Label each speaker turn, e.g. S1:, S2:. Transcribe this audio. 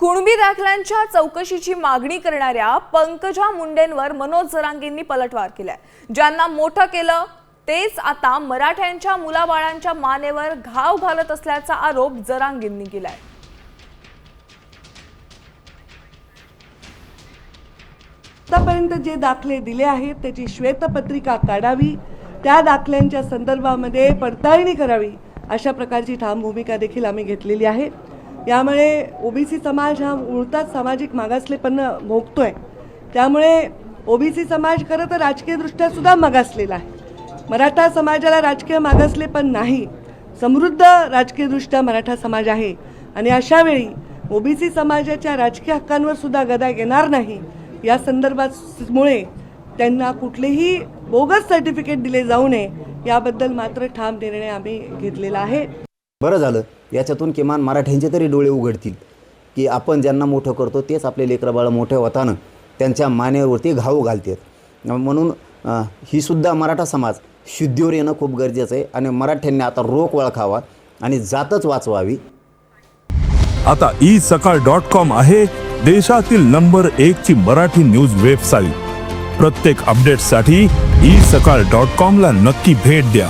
S1: कुणबी दाखल्यांच्या चौकशीची मागणी करणाऱ्या पंकजा मुंडेंवर मनोज जरांगेंनी पलटवार केलाय। ज्यांना मोठं केलं तेच आता मराठ्यांच्या मुलाबाळांच्या मानेवर घाव घालत असल्याचा आरोप जरांगेंनी केलाय।
S2: आतापर्यंत जे दाखले दिले आहेत त्याची श्वेतपत्रिका काढावी, त्या दाखल्यांच्या संदर्भामध्ये पडताळणी करावी, अशा प्रकारची ठाम भूमिका देखील आम्ही घेतलेली आहे। यामुळे ओबीसी समाज हा मुळात सामाजिक मागासलेपण भोगतोय। त्यामुळे ओबीसी समाज खरं तर राजकीयदृष्ट्या सुद्धा मागासलेला आहे। मराठा समाजाला राजकीय मागासलेपण नाही, समृद्ध राजकीयदृष्ट्या मराठा समाज आहे आणि अशा वेळी ओबीसी समाजाच्या राजकीय हक्कांवर सुद्धा गदा येणार नाही। या संदर्भामुळे त्यांना कुठलेही बोगस सर्टिफिकेट दिले जाऊ नये याबद्दल मात्र ठाम निर्णय आम्ही घेतलेला आहे।
S3: बरं झालं, याच्यातून किमान मराठ्यांचे तरी डोळे उघडतील की आपण ज्यांना मोठं करतो तेच आपले लेकरबाळ मोठे होताना त्यांच्या मानेवरती घाव घालतात। म्हणून ही सुद्धा मराठा समाज शुद्धीवर येणं खूप गरजेचं आहे आणि मराठ्यांनी आता रोख ओळखावा आणि जातच वाचवावी।
S4: आता isakal.com आहे देशातील नंबर 1 ची मराठी न्यूज वेबसाईट। प्रत्येक अपडेटसाठी isakal.com ला नक्की भेट द्या।